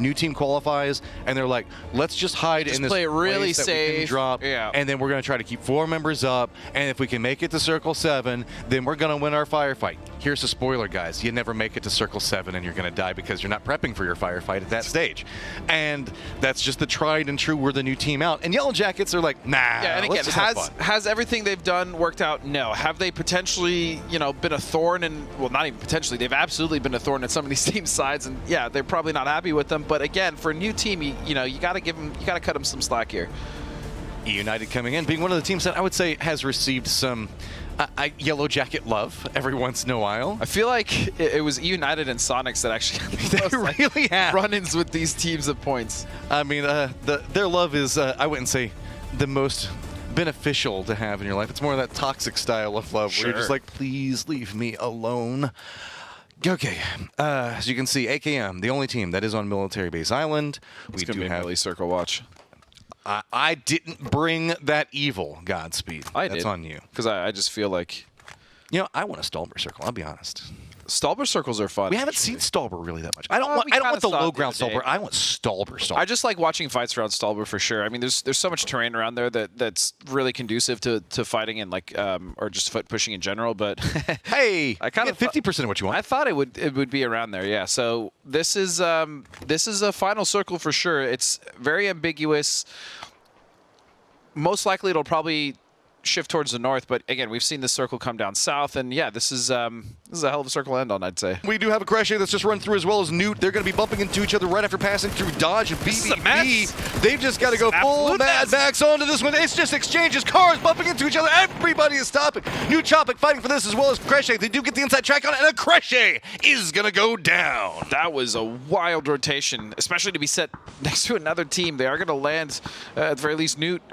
new team qualifies, and they're like, let's just hide in this play it really place that safe. we can drop, and then we're going to try to keep 4 members up, and if we can make it to Circle 7, then we're going to win our firefight. Here's a spoiler, guys. You never make it to Circle 7, and you're going to die because you're not prepping for your firefight at that stage. And that's just the tried and true, we're the new team out. And Yellow Jackets are like, nah, yeah, and again, let's just have fun. has everything they've done worked out? No. Have they potentially, been a thorn in, well, not even potentially, they've absolutely been a thorn in some of these team sides, and yeah, they're probably not happy with them. But again, for a new team, you got to cut them some slack here. United coming in, being one of the teams that I would say has received some Yellow Jacket love every once in a while. I feel like it was United and Soniqs that actually had they really have run-ins with these teams of points. I mean, their love is, I wouldn't say the most beneficial to have in your life. It's more of that toxic style of love where you're just like, please leave me alone. Okay, as you can see, AKM, the only team that is on Military Base Island. We do have a Circle Watch. I didn't bring that evil, Godspeed. That's on you. Because I just feel like... I want a Stalber Circle, I'll be honest. Stalber Circles are fun. We haven't seen Stalber really that much. I don't want the low-ground Stalber. I want Stalber. I just like watching fights around Stalber for sure. I mean, there's so much terrain around there that's really conducive to fighting and or just foot pushing in general. But hey, I kind of 50% of what you want. I thought it would be around there. Yeah. So this is a final circle for sure. It's very ambiguous. Most likely, it'll probably shift towards the north, but again, we've seen this circle come down south, and yeah, this is a hell of a circle to end on, I'd say. We do have a crash here that's just run through as well as Newt. They're going to be bumping into each other right after passing through Dodge and BBB. They've just got to go full Mad Max onto this one. It's just exchanges, cars bumping into each other. Everybody is stopping. New Chopic fighting for this as well as Cresce. They do get the inside track on it, and a Cresce is going to go down. That was a wild rotation, especially to be set next to another team. They are going to land, at the very least, Newt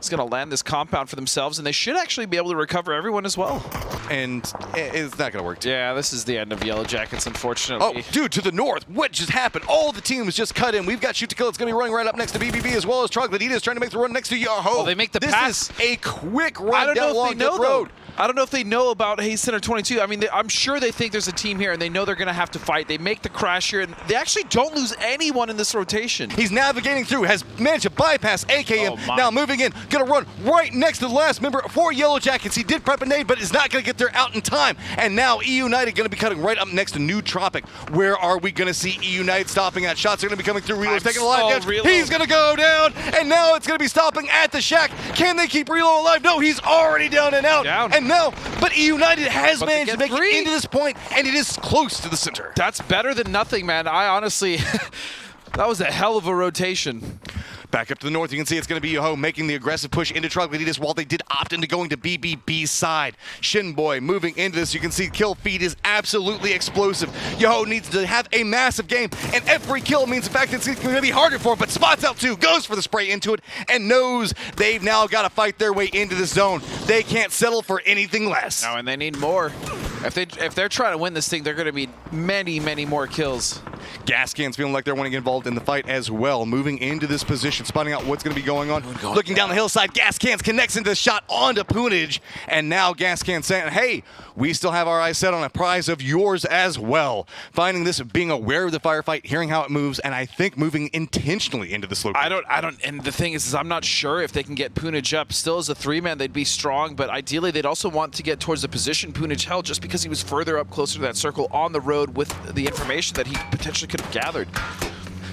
is going to land this compound for themselves, and they should actually be able to recover everyone as well. And it's not going to work, too. Yeah, this is the end of Yellow Jackets, unfortunately. Oh, dude, to the north, what just happened? All the teams just cut in. We've got Shoot to Kill. It's going to be running right up next to BBB as well as Troglodytes trying to make the run next to Yahoo. Well, they make the pass. This is a quick run down along the road. I don't know if they know about Hayes Center 22. I mean, I'm sure they think there's a team here, and they know they're going to have to fight. They make the crash here, and they actually don't lose anyone in this rotation. He's navigating through, has managed to bypass AKM. Now moving in, going to run right next to the last member for Yellow Jackets. He did prep a nade, but is not going to get there out in time. And now E United going to be cutting right up next to New Tropic. Where are we going to see E United stopping at? Shots are going to be coming through. Reload's taking a lot of damage. He's going to go down, and now it's going to be stopping at the shack. Can they keep Reload alive? No, he's already down and out. And now, but E United has managed to make it into this point, and it is close to the center. That's better than nothing, man. I honestly, that was a hell of a rotation. Back up to the north, you can see it's going to be Yoho making the aggressive push into Troglodytes while they did opt into going to BBB's side. Shinboy moving into this. You can see kill feed is absolutely explosive. Yoho needs to have a massive game, and every kill means the fact that it's going to be harder for him, but spots out too, goes for the spray into it, and knows they've now got to fight their way into the zone. They can't settle for anything less. No, and they need more. If they're trying to win this thing, they're going to need many, many more kills. Gas cans feeling like they're wanting to get involved in the fight as well. Moving into this position, spotting out what's going to be going on. Looking down the hillside, Gas Cans connects into the shot onto Poonage. And now Gas Cans saying, hey, we still have our eyes set on a prize of yours as well. Finding this, being aware of the firefight, hearing how it moves, and I think moving intentionally into this location. I don't, and the thing is I'm not sure if they can get Poonage up. Still as a 3-man, they'd be strong, but ideally they'd also want to get towards the position Poonage held just because he was further up closer to that circle on the road with the information that he potentially could have gathered.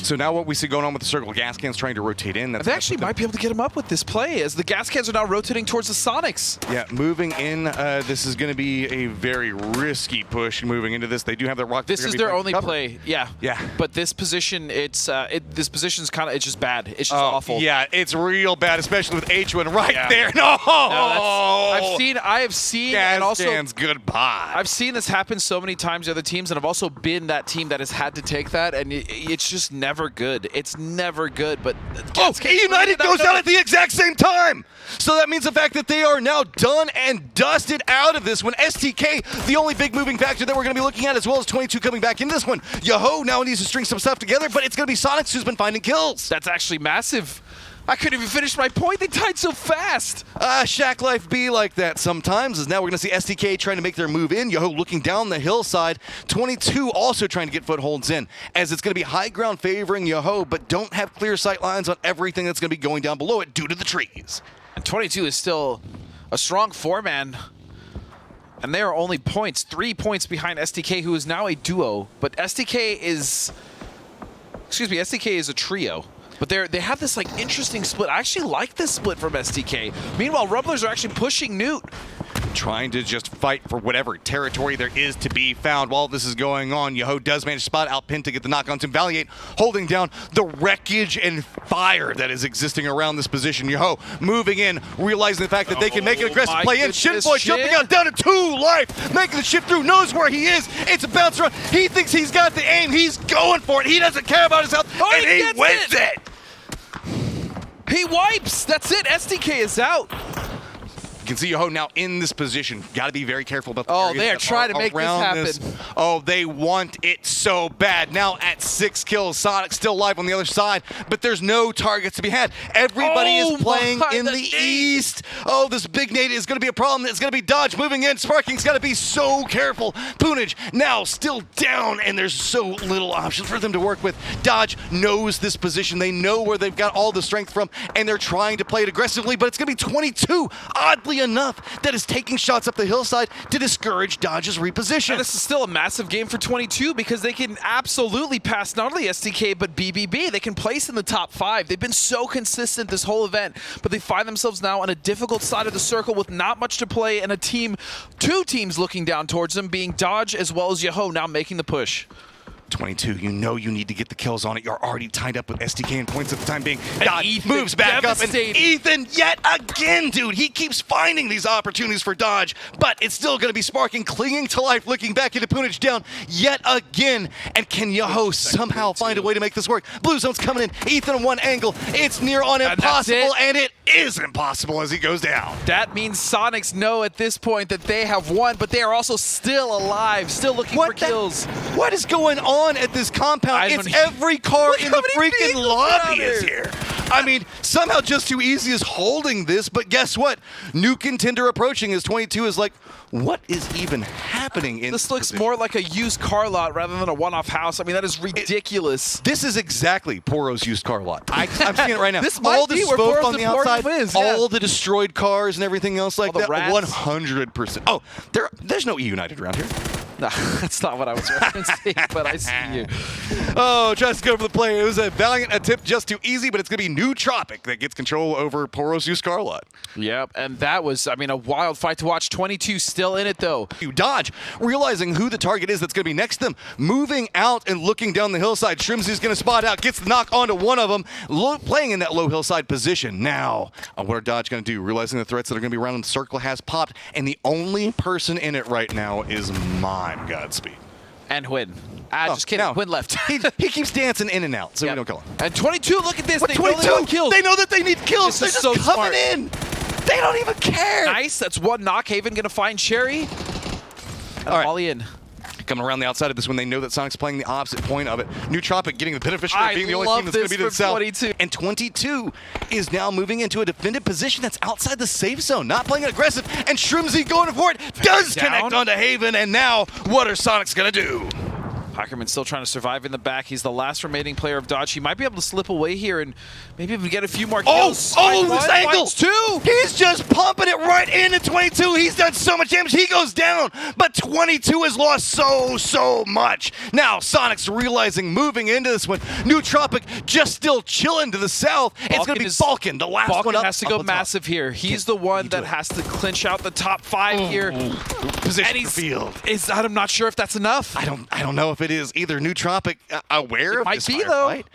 So now what we see going on with the circle, Gas Cans trying to rotate in. They actually might be able to get him up with this play as the Gas Cans are now rotating towards the Soniqs. Yeah, moving in, this is going to be a very risky push moving into this. They do have their rock. This is their only play. Yeah. Yeah. But this position, this position's kind of, it's just bad. It's just awful. Yeah, it's real bad, especially with H1 right there. No! I have seen, Gas and also, Cans, goodbye. I've seen this happen so many times to other teams, and I've also been that team that has had to take that, and it's just never good. It's never good, but E United goes down at the exact same time. So that means the fact that they are now done and dusted out of this one. STK, the only big moving factor that we're going to be looking at, as well as 22 coming back in this one. Yoho now needs to string some stuff together, but it's going to be Soniqs who's been finding kills. That's actually massive. I couldn't even finish my point. They died so fast. Shack Life be like that sometimes, as now we're going to see STK trying to make their move in. Yoho looking down the hillside. 22 also trying to get footholds in, as it's going to be high ground favoring Yoho, but don't have clear sight lines on everything that's going to be going down below it due to the trees. And 22 is still a strong 4-man. And they are only 3 points behind STK, who is now a duo. But STK is a trio. But they have this like interesting split. I actually like this split from STK. Meanwhile, Rumblers are actually pushing Newt. Trying to just fight for whatever territory there is to be found while this is going on. Yoho does manage to spot out Pin to get the knock on Tim Valiant, holding down the wreckage and fire that is existing around this position. Yoho moving in, realizing the fact that they can make an aggressive play in. Shinboy jumping out down to 2 life, making the shift through, knows where he is. It's a bounce around. He thinks he's got the aim. He's going for it. He doesn't care about his health, and he wins it. He wipes. That's it. STK is out. You can see Yoho now in this position. Got to be very careful about the areas they are trying to make this happen. Oh, they want it so bad. Now at 6 kills, Sonic still live on the other side, but there's no targets to be had. Everybody is playing in the east. Oh, this big nade is going to be a problem. It's going to be Dodge moving in. Sparking's got to be so careful. Poonage now still down, and there's so little options for them to work with. Dodge knows this position. They know where they've got all the strength from, and they're trying to play it aggressively, but it's going to be 22. Oddly enough, that is taking shots up the hillside to discourage Dodge's reposition. And this is still a massive game for 22 because they can absolutely pass not only STK but BBB. They can place in the top 5. They've been so consistent this whole event, but they find themselves now on a difficult side of the circle with not much to play and a team, 2 teams looking down towards them, being Dodge as well as Yoho now making the push. 22, you know you need to get the kills on it. You're already tied up with STK in points at the time being. Dodge Ethan moves back up, and Ethan yet again, dude. He keeps finding these opportunities for Dodge, but it's still going to be Sparking, clinging to life, looking back into Poonage down yet again. And can Yoho somehow find a way to make this work? Blue Zone's coming in. Ethan on one angle. It's near on impossible, and it is impossible as he goes down. That means Soniqs know at this point that they have won, but they are also still alive, still looking for kills. What is going on at this compound? It's every car in the freaking lobby is here. I mean, somehow Just Too Easy is holding this, but guess what? New contender approaching as 22 is like, what is even happening in this looks more like a used car lot rather than a one-off house. I mean, that is ridiculous. This is exactly Poro's used car lot. I'm seeing it right now. This might be where smoke on the outside, is, all the destroyed cars and everything else like that. Rats. 100%. Oh, there's no E United around here. No, that's not what I was referencing, but I see you. Oh, just go for the play. It was a valiant attempt, Just Too Easy, but it's going to be New Tropic that gets control over Poro's used car lot. Yep, and that was, I mean, a wild fight to watch. 22 still in it, though. Dodge, realizing who the target is that's going to be next to them, moving out and looking down the hillside. Shrimsy's going to spot out, gets the knock onto one of them, playing in that low hillside position. Now, what are Dodge going to do? Realizing the threats that are going to be around them, the circle has popped, and the only person in it right now is Mime. Godspeed. And Huynh. Just kidding. No. Huynh left. he keeps dancing in and out, so we don't kill him. And 22, look at this. What, they 22? know they want kills. They know that they need kills. They're just so coming smart. in. They don't even care. Nice. That's one knock. Haven going to find Sherry. All right. Volley in. Coming around the outside of this when they know that Sonic's playing the opposite point of it. New Tropic getting the beneficiary of being the only team that's going to be to the south. 22. And 22 is now moving into a defended position that's outside the safe zone, not playing it aggressive. And Shrimsy going for it, does connect onto Haven. And now, what are Sonics going to do? Ackerman still trying to survive in the back. He's the last remaining player of Dodge. He might be able to slip away here and maybe even get a few more kills. This angle! He's just pumping it right into 22. He's done so much damage. He goes down, but 22 has lost so much. Now, Sonics realizing moving into this one. New Tropic just still chilling to the south. It's going to be Falcon, the last one up. Has to go massive here. He's the one that has to clinch out the top 5 here. Position for field. I'm not sure if that's enough. I don't know if it is either. New Tropic aware of might this be though. Fight.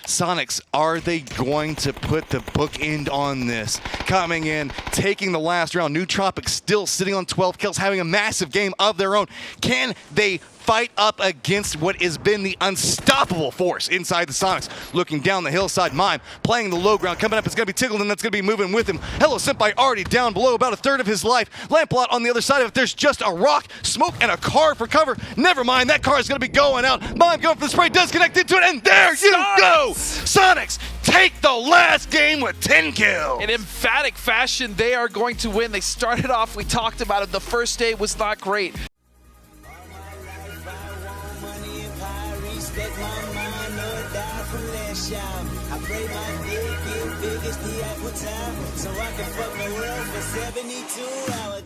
Sonics, are they going to put the bookend on this? Coming in, taking the last round. New Tropic still sitting on 12 kills, having a massive game of their own. Can they fight up against what has been the unstoppable force inside the Sonics? Looking down the hillside, Mime playing the low ground. Coming up, it's going to be Tickled, and that's going to be moving with him. Hello Senpai already down below, about a third of his life. Lamplot on the other side of it. There's just a rock, smoke, and a car for cover. Never mind, that car is going to be going out. Mime going for the spray, does connect into it, and there you go! Sonics take the last game with 10 kills. In emphatic fashion, they are going to win. They started off, we talked about it, the first day was not great. I pray my dick get big as the Eiffel Tower, so I can fuck the world for 72 hours.